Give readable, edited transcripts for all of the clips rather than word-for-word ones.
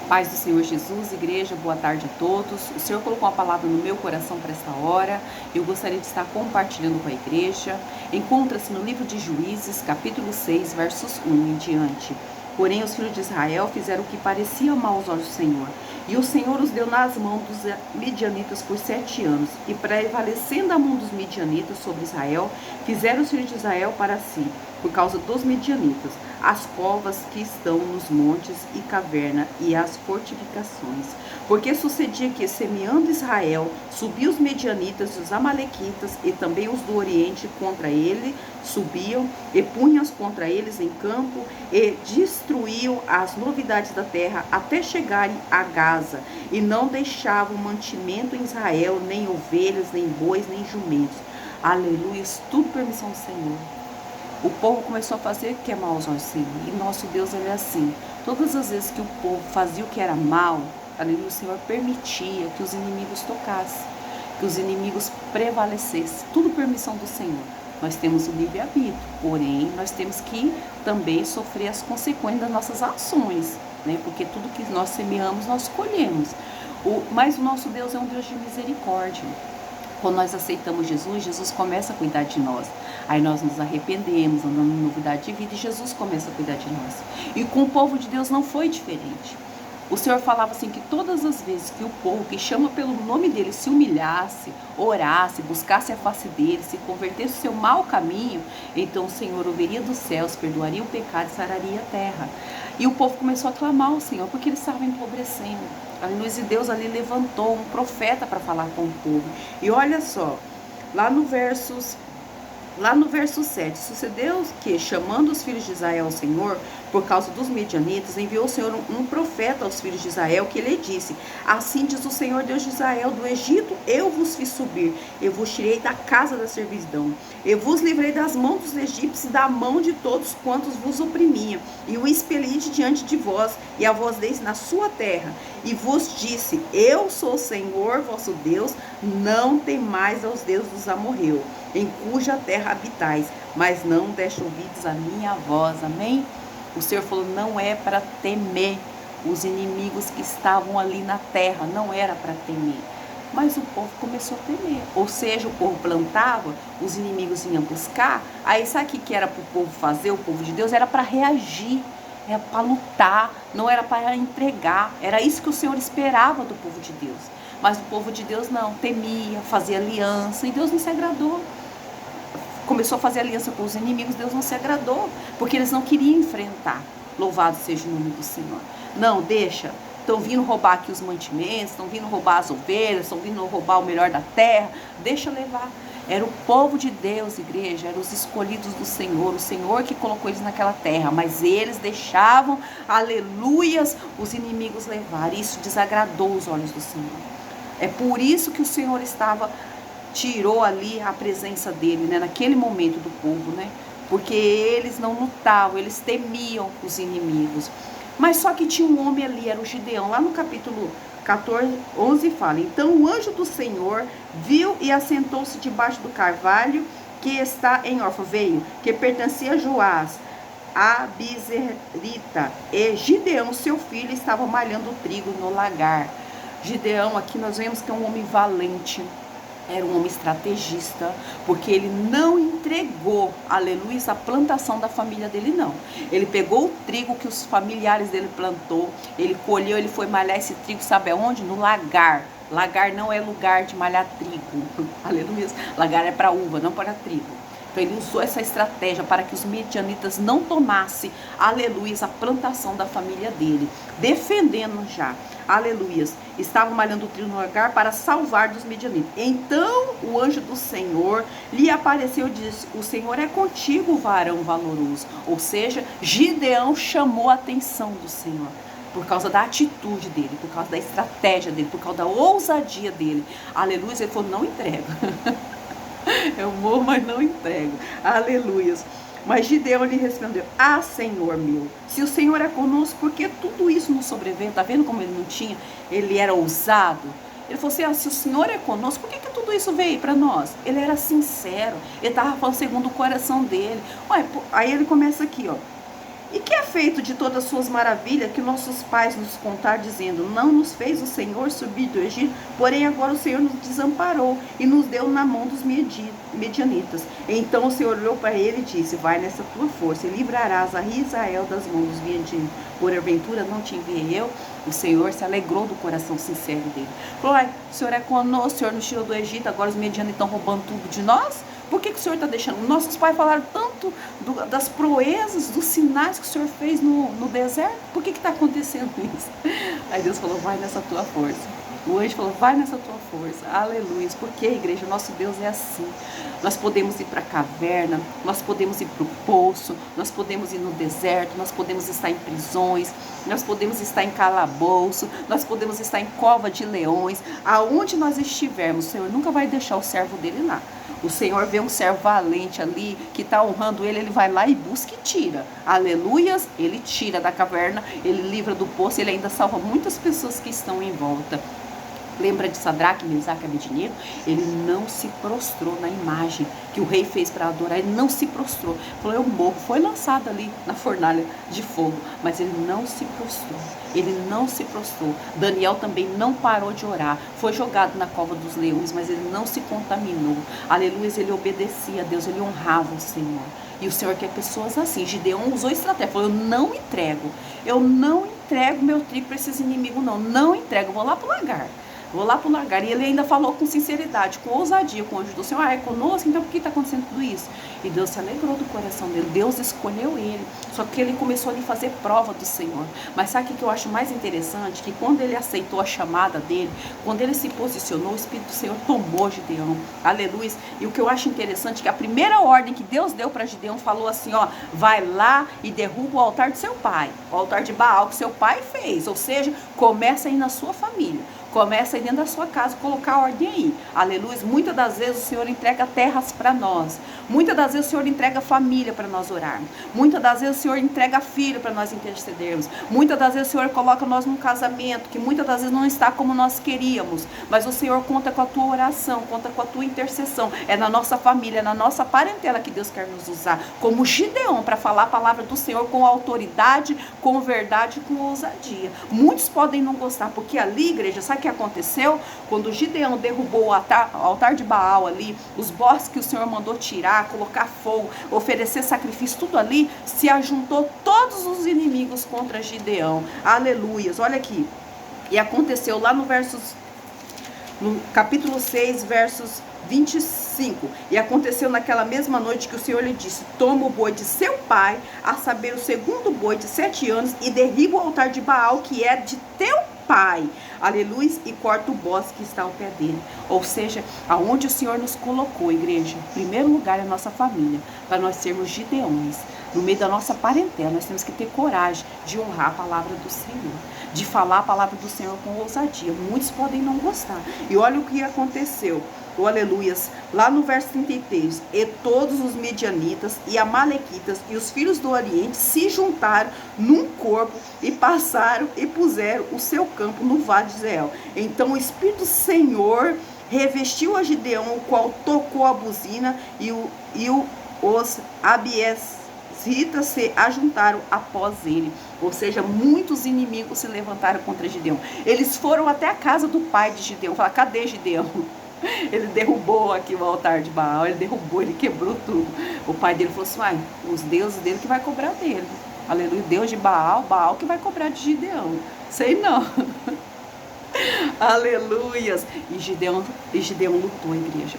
Paz do Senhor Jesus, igreja, boa tarde a todos. O Senhor colocou uma palavra no meu coração para esta hora. Eu gostaria de estar compartilhando com a igreja. Encontra-se no livro de Juízes, capítulo 6, versos 1 em diante. Porém, os filhos de Israel fizeram o que parecia mal aos olhos do Senhor. E o Senhor os deu nas mãos dos midianitas por 7 anos. E prevalecendo a mão dos midianitas sobre Israel, fizeram os filhos de Israel para si, por causa dos midianitas, as covas que estão nos montes e caverna e as fortificações. Porque sucedia que, semeando Israel, subiam os medianitas e os amalequitas e também os do oriente contra ele, subiam e punham-se contra eles em campo e destruíam as novidades da terra até chegarem a Gaza, e não deixavam mantimento em Israel, nem ovelhas, nem bois, nem jumentos. Aleluia, tudo permissão do Senhor. O povo começou a fazer o que é mal aos olhos do Senhor. E nosso Deus, ele é assim. Todas as vezes que o povo fazia o que era mal, aleluia, o Senhor permitia que os inimigos tocassem, que os inimigos prevalecessem. Tudo permissão do Senhor. Nós temos o livre-arbítrio, porém, nós temos que também sofrer as consequências das nossas ações, né? Porque tudo que nós semeamos, nós colhemos. Mas o nosso Deus é um Deus de misericórdia. Quando nós aceitamos Jesus, Jesus começa a cuidar de nós. Aí nós nos arrependemos, andando em novidade de vida, e Jesus começa a cuidar de nós. E com o povo de Deus não foi diferente. O Senhor falava assim que todas as vezes que o povo que chama pelo nome dele se humilhasse, orasse, buscasse a face dele, se convertesse o seu mau caminho, então o Senhor ouviria dos céus, perdoaria o pecado e sararia a terra. E o povo começou a clamar ao Senhor, porque eles estavam empobrecendo. Aleluia, e Deus ali levantou um profeta para falar com o povo. E olha só, lá no verso 7, sucedeu que, chamando os filhos de Israel ao Senhor, por causa dos medianitas, enviou o Senhor um profeta aos filhos de Israel, que lhe disse: assim diz o Senhor Deus de Israel, do Egito eu vos fiz subir, eu vos tirei da casa da servidão, eu vos livrei das mãos dos egípcios e da mão de todos quantos vos oprimiam, e o expeli de diante de vós, e a vós deis na sua terra, e vos disse: eu sou o Senhor vosso Deus, não temais aos deuses dos amorreus, em cuja terra habitais, mas não deste ouvidos a minha voz. Amém? O Senhor falou, não é para temer os inimigos que estavam ali na terra, não era para temer. Mas o povo começou a temer, ou seja, o povo plantava, os inimigos vinham buscar, aí sabe o que era para o povo fazer, o povo de Deus? Era para reagir, era para lutar, não era para entregar, era isso que o Senhor esperava do povo de Deus. Mas o povo de Deus não, temia, fazia aliança, e Deus não se agradou. Começou a fazer aliança com os inimigos, Deus não se agradou, porque eles não queriam enfrentar. Louvado seja o nome do Senhor. Não, deixa, estão vindo roubar aqui os mantimentos, estão vindo roubar as ovelhas, estão vindo roubar o melhor da terra, deixa levar. Era o povo de Deus, igreja, eram os escolhidos do Senhor, o Senhor que colocou eles naquela terra, mas eles deixavam, aleluias, os inimigos levar. Isso desagradou os olhos do Senhor. É por isso que o Senhor tirou ali a presença dele, né, naquele momento do povo, né, porque eles não lutavam, eles temiam os inimigos. Mas só que tinha um homem ali, era o Gideão, lá no capítulo 11 fala: então o anjo do Senhor viu e assentou-se debaixo do carvalho que está em Orfa, veio, que pertencia a Joás, a Bizerita, e Gideão, seu filho, estava malhando trigo no lagar. Gideão, aqui nós vemos que é um homem valente, era um homem estrategista, porque ele não entregou, aleluia, a plantação da família dele, não. Ele pegou o trigo que os familiares dele plantou, ele colheu, ele foi malhar esse trigo, sabe aonde? No lagar. Lagar não é lugar de malhar trigo, aleluia. Lagar é para uva, não para trigo. Então ele usou essa estratégia para que os medianitas não tomassem, aleluia, a plantação da família dele, defendendo já, aleluia, estavam malhando o trigo no lagar para salvar dos medianitas. Então o anjo do Senhor lhe apareceu e disse: o Senhor é contigo, varão valoroso. Ou seja, Gideão chamou a atenção do Senhor, por causa da atitude dele, por causa da estratégia dele, por causa da ousadia dele, aleluia. Ele falou: não entrego. Eu morro, mas não entrego. Aleluia. Mas Gideão lhe respondeu: ah, Senhor meu, se o Senhor é conosco, por que tudo isso nos sobreveio? Tá vendo como ele não tinha? Ele era ousado. Ele falou assim: ah, se o Senhor é conosco, por que tudo isso veio para nós? Ele era sincero. Ele estava falando segundo o coração dele. Olha, aí ele começa aqui, ó. E que é feito de todas as suas maravilhas que nossos pais nos contaram, dizendo: não nos fez o Senhor subir do Egito, porém agora o Senhor nos desamparou e nos deu na mão dos medianitas. Então o Senhor olhou para ele e disse: vai nessa tua força e livrarás a Israel das mãos dos medianitas. Porventura não te enviei eu? O Senhor se alegrou do coração sincero dele. Falou: ai, o Senhor é conosco, o Senhor nos tirou do Egito, agora os medianitas estão roubando tudo de nós? Por que o Senhor está deixando? Nossos pais falaram tanto das proezas, dos sinais que o Senhor fez no deserto. Por que está acontecendo isso? Aí Deus falou: vai nessa tua força. O anjo falou: vai nessa tua força. Aleluia. Porque, igreja, nosso Deus é assim. Nós podemos ir para a caverna, nós podemos ir para o poço, nós podemos ir no deserto, nós podemos estar em prisões, nós podemos estar em calabouço, nós podemos estar em cova de leões. Aonde nós estivermos, o Senhor nunca vai deixar o servo dele lá. O Senhor vê um servo valente ali, que está honrando ele, ele vai lá e busca e tira. Aleluias, ele tira da caverna, ele livra do poço, ele ainda salva muitas pessoas que estão em volta. Lembra de Sadraque, Mesaque e Abednego? Ele não se prostrou na imagem que o rei fez para adorar. Ele não se prostrou. Falou: eu morro. Foi lançado ali na fornalha de fogo, mas ele não se prostrou. Ele não se prostrou. Daniel também não parou de orar. Foi jogado na cova dos leões, mas ele não se contaminou. Aleluia, ele obedecia a Deus, ele honrava o Senhor. E o Senhor quer pessoas assim. Gideão usou estratégia. Falou: eu não entrego meu trigo para esses inimigos, não entrego. Vou lá para o lagar. Vou lá para o lagar. E ele ainda falou com sinceridade, com ousadia, com o anjo do Senhor: ah, é conosco? Então por que está acontecendo tudo isso? E Deus se alegrou do coração dele. Deus escolheu ele. Só que ele começou a fazer prova do Senhor. Mas sabe o que eu acho mais interessante? Que quando ele aceitou a chamada dele, quando ele se posicionou, o Espírito do Senhor tomou Gideão. Aleluia. E o que eu acho interessante é que a primeira ordem que Deus deu para Gideão falou assim: ó, vai lá e derruba o altar de seu pai. O altar de Baal que seu pai fez. Ou seja, começa aí na sua família. Começa aí dentro da sua casa, colocar a ordem aí. Aleluia. Muitas das vezes o Senhor entrega terras para nós. Muitas das vezes o Senhor entrega família para nós orarmos. Muitas das vezes o Senhor entrega filho para nós intercedermos. Muitas das vezes o Senhor coloca nós num casamento que muitas das vezes não está como nós queríamos. Mas o Senhor conta com a tua oração, conta com a tua intercessão. É na nossa família, é na nossa parentela que Deus quer nos usar. Como Gideão, para falar a palavra do Senhor com autoridade, com verdade, com ousadia. Muitos podem não gostar, porque ali, igreja, sabe o que aconteceu? Quando Gideão derrubou o altar de Baal ali, os bosques que o Senhor mandou tirar, colocar fogo, oferecer sacrifício, tudo ali, se ajuntou todos os inimigos contra Gideão. Aleluias, olha aqui. E aconteceu lá no capítulo 6, versos 25. E aconteceu naquela mesma noite que o Senhor lhe disse: toma o boi de seu pai, a saber, o segundo boi de 7 anos, e derriba o altar de Baal, que é de teu pai. Aleluia. E corta o bosque que está ao pé dele. Ou seja, aonde o Senhor nos colocou, igreja, em primeiro lugar é a nossa família, para nós sermos Gideões. No meio da nossa parentela, nós temos que ter coragem de honrar a palavra do Senhor, de falar a palavra do Senhor com ousadia. Muitos podem não gostar. E olha o que aconteceu. Oh, aleluias, lá no verso 33, e todos os medianitas e amalequitas e os filhos do Oriente se juntaram num corpo e passaram e puseram o seu campo no vale de Zeel. Então o Espírito do Senhor revestiu a Gideão, o qual tocou a buzina, e os abiesritas se ajuntaram após ele. Ou seja, muitos inimigos se levantaram contra Gideão. Eles foram até a casa do pai de Gideão, falaram: cadê Gideão? Ele derrubou aqui o altar de Baal, ele derrubou, ele quebrou tudo. O pai dele falou assim: ai, os deuses dele que vai cobrar dele. Aleluia, Deus de Baal, Baal que vai cobrar de Gideão. Sei não. Aleluias. E Gideão lutou, igreja,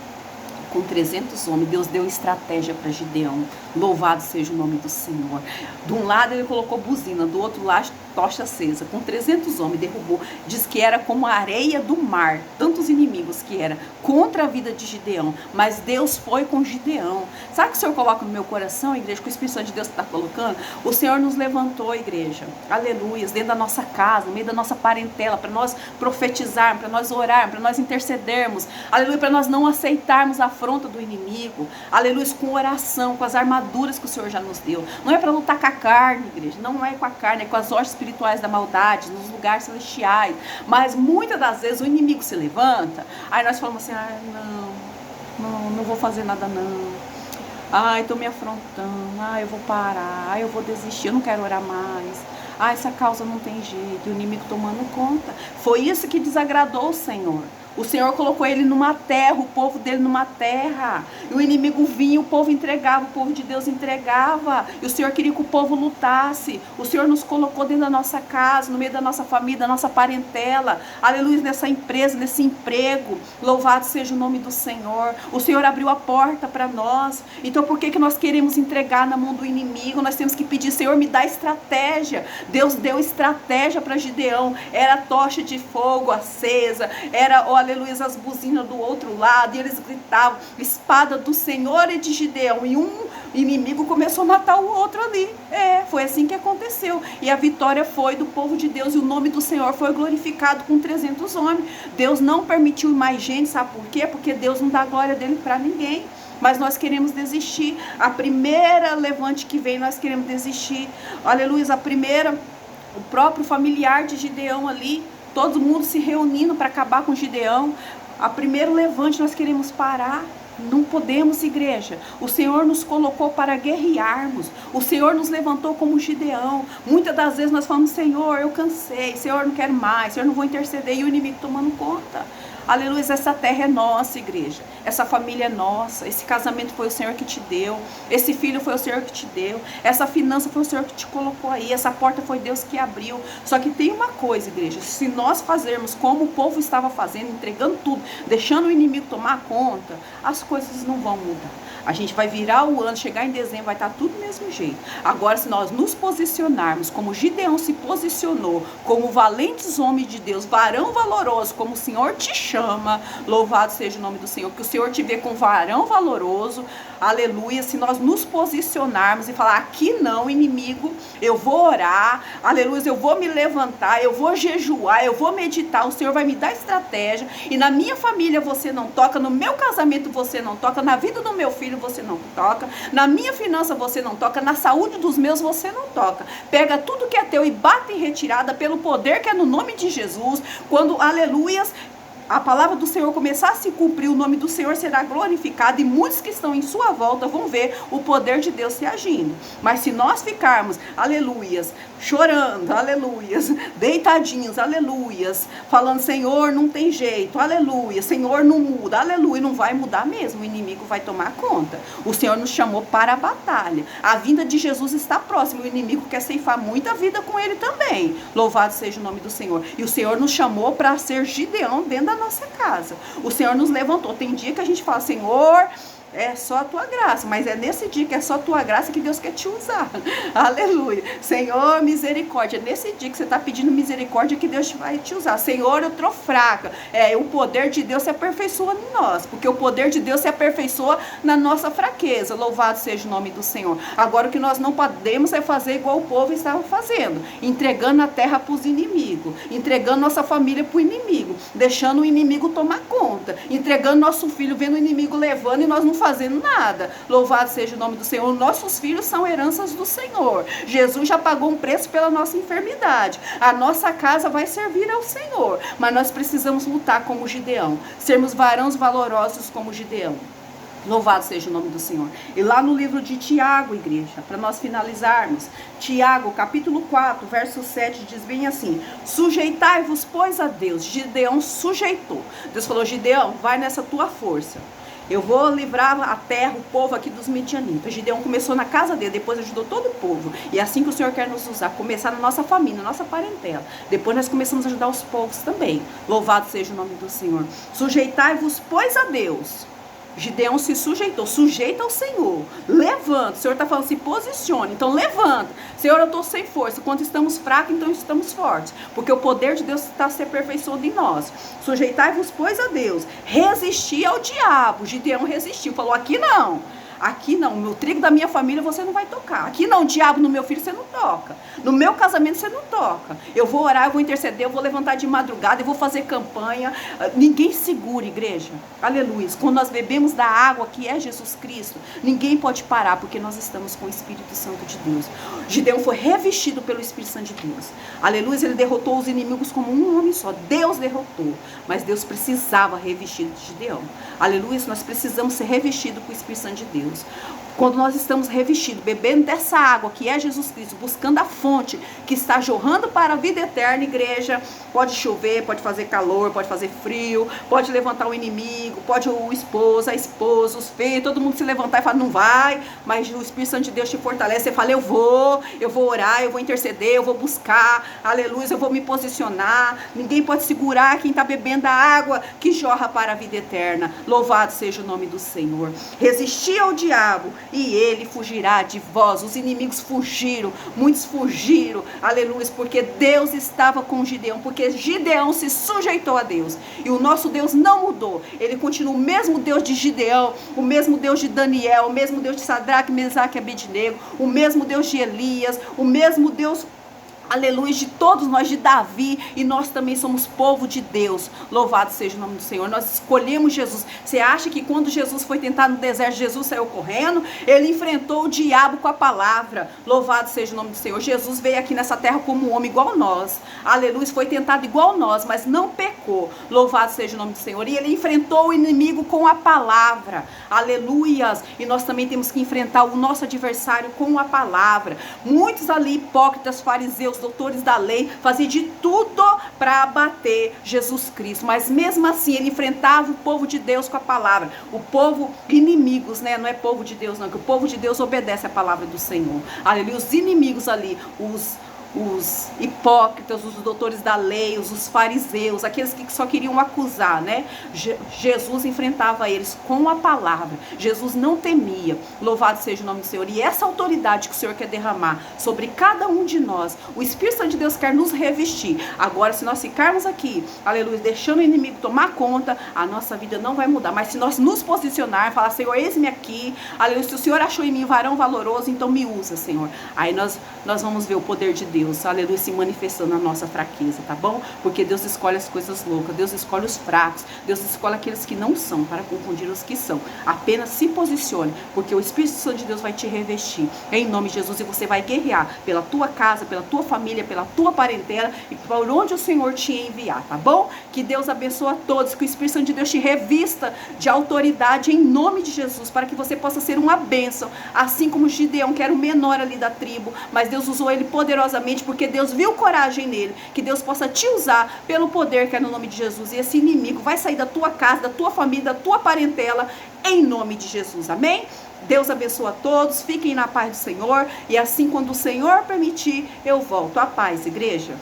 com 300 homens. Deus deu estratégia para Gideão. Louvado seja o nome do Senhor. De um lado ele colocou buzina, do outro lado tocha acesa. Com 300 homens derrubou. Diz que era como a areia do mar, tantos inimigos que era contra a vida de Gideão. Mas Deus foi com Gideão. Sabe o que o Senhor coloca no meu coração, igreja, que o Espírito Santo de Deus está colocando? O Senhor nos levantou, igreja, aleluia, dentro da nossa casa, no meio da nossa parentela, para nós profetizarmos, para nós orarmos, para nós intercedermos, aleluia, para nós não aceitarmos a afronta do inimigo, aleluia, com oração, com as armaduras que o Senhor já nos deu. Não é para lutar com a carne, igreja, não é com a carne, é com as hostes espirituais da maldade, nos lugares celestiais. Mas muitas das vezes o inimigo se levanta, aí nós falamos assim: ah, não vou fazer nada não. Ai, estão me afrontando. Ai, eu vou parar. Ai, eu vou desistir. Eu não quero orar mais. Ai, essa causa não tem jeito. E o inimigo tomando conta. Foi isso que desagradou o Senhor. O Senhor colocou ele numa terra, o povo dele numa terra. E o inimigo vinha, o povo entregava, o povo de Deus entregava. E o Senhor queria que o povo lutasse. O Senhor nos colocou dentro da nossa casa, no meio da nossa família, da nossa parentela. Aleluia, nessa empresa, nesse emprego. Louvado seja o nome do Senhor. O Senhor abriu a porta para nós. Então por que nós queremos entregar na mão do inimigo? Nós temos que pedir, Senhor, me dá estratégia. Deus deu estratégia para Gideão. Era tocha de fogo acesa. Era, aleluia, as buzinas do outro lado, e eles gritavam, espada do Senhor e de Gideão, e um inimigo começou a matar o outro ali. Foi assim que aconteceu, e a vitória foi do povo de Deus, e o nome do Senhor foi glorificado com 300 homens. Deus não permitiu mais gente, sabe por quê? Porque Deus não dá a glória dele para ninguém. Mas nós queremos desistir. A primeira levante que vem, nós queremos desistir. Aleluia, a primeira, o próprio familiar de Gideão ali, todo mundo se reunindo para acabar com Gideão. A primeiro levante nós queremos parar. Não podemos, igreja. O Senhor nos colocou para guerrearmos. O Senhor nos levantou como Gideão. Muitas das vezes nós falamos, Senhor, eu cansei. Senhor, não quero mais. Senhor, não vou interceder. E o inimigo tomando conta. Aleluia, essa terra é nossa, igreja. Essa família é nossa. Esse casamento foi o Senhor que te deu. Esse filho foi o Senhor que te deu. Essa finança foi o Senhor que te colocou aí. Essa porta foi Deus que abriu. Só que tem uma coisa, igreja. Se nós fazermos como o povo estava fazendo, entregando tudo, deixando o inimigo tomar conta, as coisas não vão mudar. A gente vai virar o ano, chegar em dezembro, vai estar tudo do mesmo jeito. Agora, se nós nos posicionarmos como Gideão se posicionou, como valentes homens de Deus, varão valoroso, como o Senhor te chama, louvado seja o nome do Senhor, que o Senhor te vê com varão valoroso, aleluia. Se nós nos posicionarmos e falar, aqui não, inimigo, eu vou orar, aleluia, eu vou me levantar, eu vou jejuar, eu vou meditar, o Senhor vai me dar estratégia, e na minha família você não toca, no meu casamento você não toca, na vida do meu filho você não toca, na minha finança você não toca, na saúde dos meus você não toca. Pega tudo que é teu e bate em retirada pelo poder que é no nome de Jesus. Quando, aleluias, a palavra do Senhor começar a se cumprir, o nome do Senhor será glorificado, e muitos que estão em sua volta vão ver o poder de Deus se agindo. Mas se nós ficarmos, aleluias, chorando, aleluias, deitadinhos, aleluias, falando, Senhor, não tem jeito, aleluia, Senhor, não muda, aleluia, não vai mudar mesmo, o inimigo vai tomar conta. O Senhor nos chamou para a batalha. A vinda de Jesus está próxima, o inimigo quer ceifar muita vida com ele também. Louvado seja o nome do Senhor. E o Senhor nos chamou para ser Gideão dentro da nossa casa. O Senhor nos levantou. Tem dia que a gente fala, Senhor, é só a tua graça, mas é nesse dia que é só a tua graça que Deus quer te usar. Aleluia. Senhor, misericórdia. É nesse dia que você está pedindo misericórdia que Deus vai te usar. Senhor, eu estou fraca. O poder de Deus se aperfeiçoa em nós, porque o poder de Deus se aperfeiçoa na nossa fraqueza. Louvado seja o nome do Senhor. Agora, o que nós não podemos é fazer igual o povo estava fazendo, entregando a terra para os inimigos, entregando nossa família para o inimigo, deixando o inimigo tomar conta, entregando nosso filho, vendo o inimigo levando e nós não fazendo nada. Louvado seja o nome do Senhor. Nossos filhos são heranças do Senhor. Jesus já pagou um preço pela nossa enfermidade. A nossa casa vai servir ao Senhor, mas nós precisamos lutar como Gideão, sermos varões valorosos como Gideão. Louvado seja o nome do Senhor. E lá no livro de Tiago, igreja, para nós finalizarmos, Tiago, capítulo 4, verso 7, diz bem assim, sujeitai-vos, pois, a Deus. Gideão sujeitou. Deus falou, Gideão, vai nessa tua força. Eu vou livrar a terra, o povo aqui dos midianitas. Gideão começou na casa dele, depois ajudou todo o povo. E é assim que o Senhor quer nos usar, começar na nossa família, na nossa parentela. Depois nós começamos a ajudar os povos também. Louvado seja o nome do Senhor. Sujeitai-vos, pois, a Deus. Gideão se sujeitou, sujeita ao Senhor, levanta, o Senhor está falando, se posicione, então levanta, Senhor, eu estou sem força, quando estamos fracos, então estamos fortes, porque o poder de Deus está se aperfeiçoando em nós. Sujeitai-vos, pois, a Deus, resisti ao diabo. Gideão resistiu, falou, aqui não, no trigo da minha família você não vai tocar. Aqui não, diabo, no meu filho você não toca. No meu casamento você não toca. Eu vou orar, eu vou interceder, eu vou levantar de madrugada, eu vou fazer campanha. Ninguém segura, igreja. Aleluia. Quando nós bebemos da água que é Jesus Cristo, ninguém pode parar, porque nós estamos com o Espírito Santo de Deus. Gideão foi revestido pelo Espírito Santo de Deus. Aleluia. Ele derrotou os inimigos como um homem só. Deus derrotou. Mas Deus precisava revestir de Gideão. Aleluia. Nós precisamos ser revestidos com o Espírito Santo de Deus. Quando nós estamos revestidos, bebendo dessa água que é Jesus Cristo, buscando a fonte que está jorrando para a vida eterna, igreja, pode chover, pode fazer calor, pode fazer frio, pode levantar o inimigo, pode o esposo, a esposa, os filhos, todo mundo se levantar e falar, não vai, mas o Espírito Santo de Deus te fortalece, você fala, eu vou orar, eu vou interceder, eu vou buscar, aleluia, eu vou me posicionar, ninguém pode segurar quem está bebendo a água que jorra para a vida eterna, louvado seja o nome do Senhor. Resistir ao diabo, e ele fugirá de vós. Os inimigos fugiram, muitos fugiram, aleluia, porque Deus estava com Gideão, porque Gideão se sujeitou a Deus, e o nosso Deus não mudou, ele continua o mesmo Deus de Gideão, o mesmo Deus de Daniel, o mesmo Deus de Sadraque, Mesaque e Abednego, o mesmo Deus de Elias, o mesmo Deus, aleluia, de todos nós, de Davi, e nós também somos povo de Deus, louvado seja o nome do Senhor. Nós escolhemos Jesus. Você acha que quando Jesus foi tentar no deserto, Jesus saiu correndo? Ele enfrentou o diabo com a palavra, louvado seja o nome do Senhor. Jesus veio aqui nessa terra como um homem igual nós, aleluia, foi tentado igual nós, mas não pecou, louvado seja o nome do Senhor. E ele enfrentou o inimigo com a palavra, aleluias, e nós também temos que enfrentar o nosso adversário com a palavra. Muitos ali, hipócritas, fariseus, doutores da lei, faziam de tudo para abater Jesus Cristo, mas mesmo assim ele enfrentava o povo de Deus com a palavra. O povo, inimigos, né? Não é povo de Deus não, que o povo de Deus obedece a palavra do Senhor, aleluia. Os inimigos ali, os hipócritas, os doutores da lei, os fariseus, aqueles que só queriam acusar, né? Jesus enfrentava eles com a palavra. Jesus não temia, louvado seja o nome do Senhor. E essa autoridade que o Senhor quer derramar sobre cada um de nós, o Espírito Santo de Deus quer nos revestir. Agora, se nós ficarmos aqui, aleluia, deixando o inimigo tomar conta, a nossa vida não vai mudar. Mas se nós nos posicionar, falar, Senhor, eis-me aqui, aleluia, se o Senhor achou em mim um varão valoroso, então me usa, Senhor. Aí nós vamos ver o poder de Deus, aleluia, se manifestando na nossa fraqueza, tá bom? Porque Deus escolhe as coisas loucas, Deus escolhe os fracos, Deus escolhe aqueles que não são, para confundir os que são. Apenas se posicione, porque o Espírito Santo de Deus vai te revestir, em nome de Jesus, e você vai guerrear pela tua casa, pela tua família, pela tua parentela, e por onde o Senhor te enviar, tá bom? Que Deus abençoe a todos, que o Espírito Santo de Deus te revista de autoridade, em nome de Jesus, para que você possa ser uma bênção, assim como Gideão, que era o menor ali da tribo, mas Deus usou ele poderosamente, porque Deus viu coragem nele. Que Deus possa te usar pelo poder que é no nome de Jesus, e esse inimigo vai sair da tua casa, da tua família, da tua parentela, em nome de Jesus, amém? Deus abençoe a todos, fiquem na paz do Senhor, e assim quando o Senhor permitir, eu volto. A paz, igreja.